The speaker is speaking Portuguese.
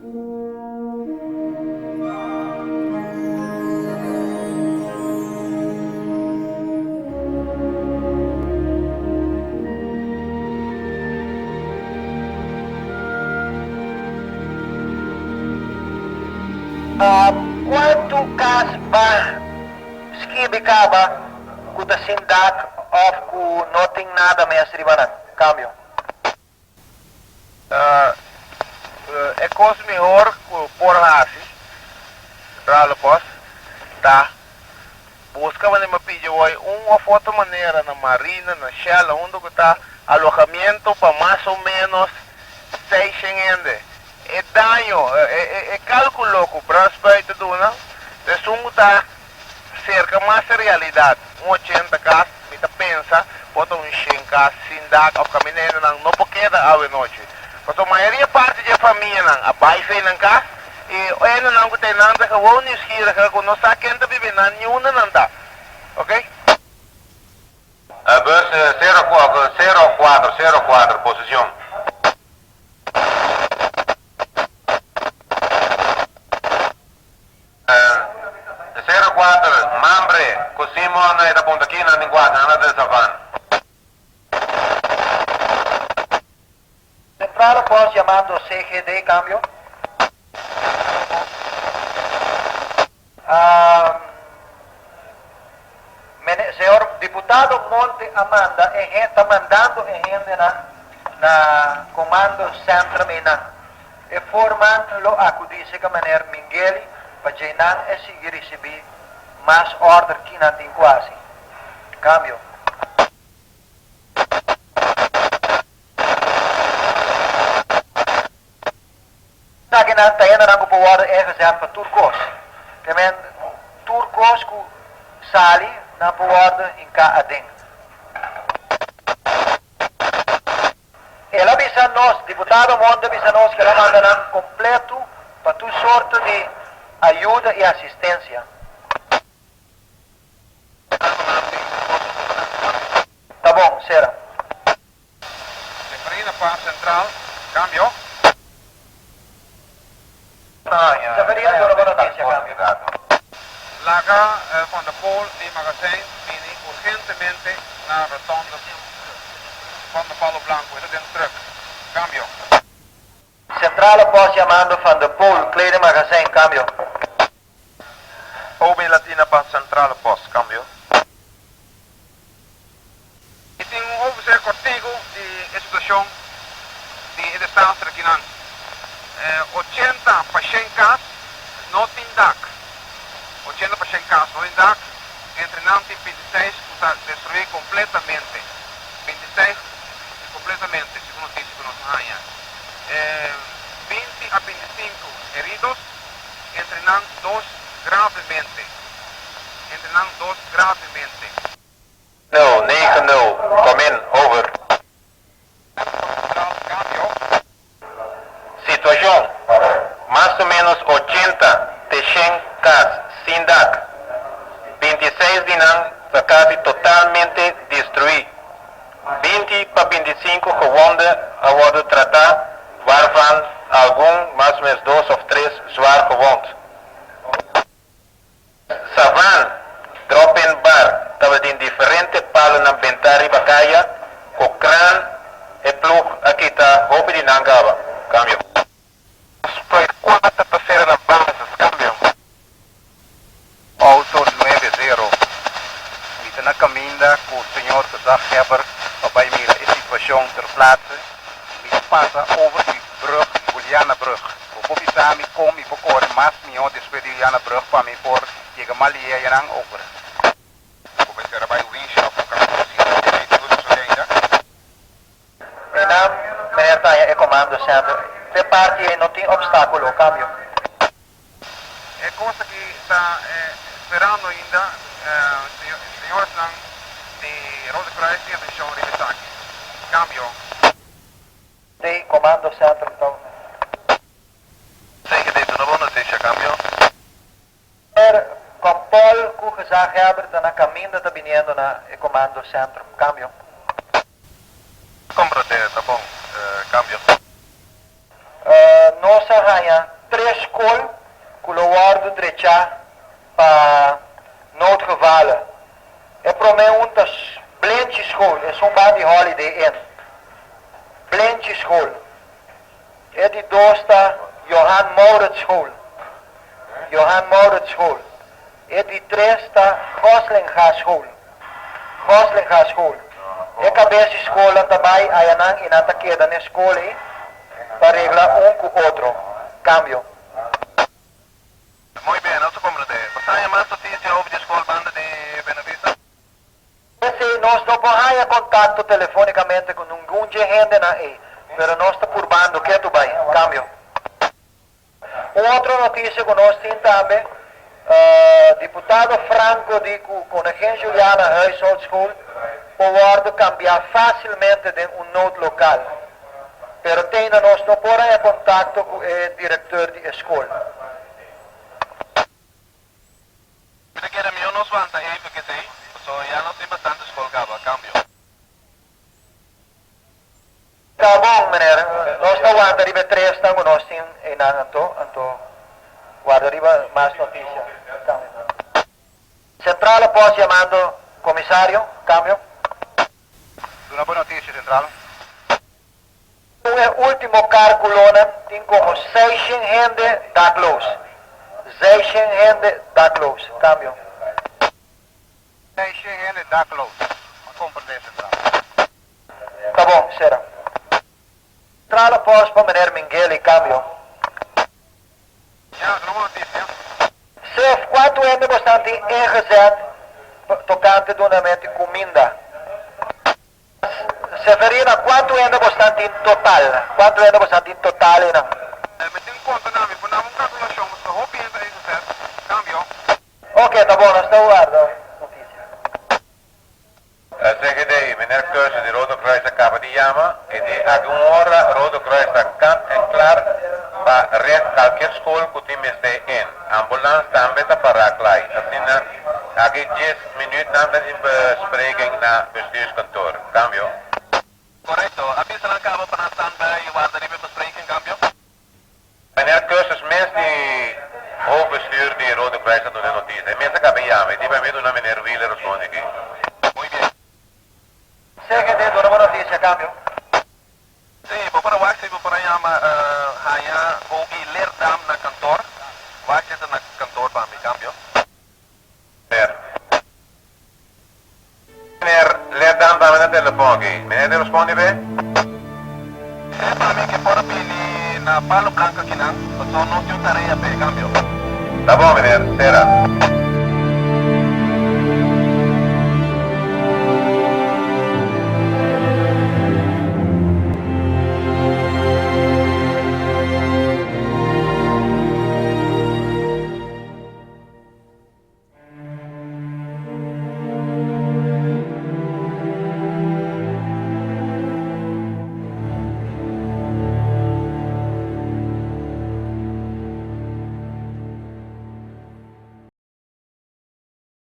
Quanto kas ba skibi ka ba kuta sindak of ku noting nada may asribanan? Cambio. É coisa melhor por assim, ralo pos, tá? Busca uma pediu uma foto maneira na marina, na Shell, onde que tá alojamento para mais ou menos 600. É danho, é cálculo que o prospecto do não, de sumo tá cerca mais realidade, 80 cas, me tá pensa, bota 100 cas, sindak, ou caminhando não pode a noite. Porque a maioria parte da família não, a baixa em casa, e ainda não tem nada que vou nos gira, que não sabe quem está vivendo, nenhuma não dá, ok? Bus 04, posição. Mambre, Simon da Punta Quina, nada de Savan. Central pos llamando CGD, cambio. Senhor deputado Monte Amanda está mandando gente na comando centro e formando a que de maneira Miguel para não é seguir receber mais ordem que não tem quase. Cambio. Na que não tem ainda não pode ordem é reserva para turcos. Também turcos que sali na ordem em cá adentro. Ela avisa nós, deputado Monte avisa nós que ela manda completo para toda sorte de ajuda e assistência. Tá bom, será. Severina para central, cambio. Severina, buona notícia, cambio. Laga van de Pool die magazijn viene urgentemente na rotonda van de Palo Blanco, dat in truck. Cambio. Centrale post llamando van de Pool, Kleine Magazijn, cambio. OB Latina para centrale post, cambio. E tenho um overseer contigo de situação de estado aqui não. 80 pacientes não tem DAC. 80 pacientes não tem DAC. Entre Nantes e 26 está destruído completamente. 26 completamente, segundo notícia que nos ganha. 20 a 25 heridos, entre Nantes 2 gravemente. Entre Nantes 2 gravemente. No, 9-0, come in, over. Situação, mais ou menos 80 de 100 casas, sem DAC. 26 de não, quase totalmente destruído. 20 para 25 gewonde tratar, waarvan algum, mais ou menos 2 ou 3 zwaar gewond. Savan, Dropen Bar, estava em diferente palo na Bentari Bacaya, Cocran e Plug, aqui está, roupa de Nangaba, cambio. Foi 4 para ser na base, cambio. Auto 90. Met een caminda com o senhor gezaghebber, waarbij meer de situatie ter plaatse. Met passa over die brug, Julianabrug. Op die samen kom ik voor mas mio después de Julianabrug para mí por llegar Malia y eran over. Como será para o winch of Mijn naam, meneer Tanja, ik comando centro. De parte não tem obstáculo, cambio. É coisa que está esperando ainda, senhores de Roda Kreis e atenção de ataque. Cambio. De comando centro, então. Zeker dit, een boa notícia, cambio. Com Paul, que o gezaghebber está na caminho, está vindo na comando centro, cambio. Comprate, tá bom, cambio. Nossa rainha, school, que lo guardo drecha para noodgevallen. E para mij een blindje school, is een baan die holiday in. Blindje school. E die dosta Johan Maurits school. Johan Maurits school. E die tresta Goslinga school. Goslinga school. E cabeça escola também ayanang inata queda na escola para reglar com outro. Cambio. Muy bien, outro compreender. Você tem mais notícia over de escola banda de Benavista? Se nós não podemos contato telefonicamente com nenhum gente na aí, pero nós está por bando, que tu vai? Cambio. Outra notícia que nós temos também, deputado Franco de com a gente Juliana Household School, pode cambiar facilmente de nodo local. Pero tem nós não podemos contato com o diretor de escola. Mira que era mío nos vanta aí, porque sei, já não tem bastante escola cabo, cambio. Tá bom, meneer. Nós não guarda riba 3 estamos nós temos em anto guarda riba mais notícia. Central após chamando comissário, cambio. Una boa notícia, Central. O último cálculo tem como 600 gente da close. 600 gente da close, cambio. 600 gente da close. Uma compreender, Central. Tá bom, será. Central após para meneer Mingeli, cambio. Ja, uma notícia. Se quanto gente bastante ingezet tocante donamente comida. Se verina quanto gente bastante in total? Quanto gente bastante in totale não? Met in conta nami, voor naam calculação, mas só hoop ainda isso certo. Cambio. Ok, tá bom, nós estamos guardando. CGD, meneer Keuze, de Rode Kruis acaba de llamar y de alguna Rode Kruis está claro para cualquier escuela que tiene en ambulance también está para clay. Así na, aquí 10 minutos na in bespreking na bestuurskantoor. Cambio. Correcto. Avisa lang kabo pa na standby, waarde die bespreking, cambio. Meneer Keuze is mens die hoofdbestuur die Rode Kruis dat doen in notitie. En mensen gaan bij llamar, die bij mij doen naar meneer Wheeler of zo. Muy bien. CGD, dona uma notícia, cambio. Sim, vou para o Waxi, vou para Yama, Haya, vou ir ler dam na kantor. Waxi na kantor para mim, cambio. Meneer, let dan bij mijn telefoon. Meneer, de responde bij? Sim, para mim que fora pili na Palo Blanco aqui não, só não tinha tarefa, cambio. Tá bom, meneer. Será.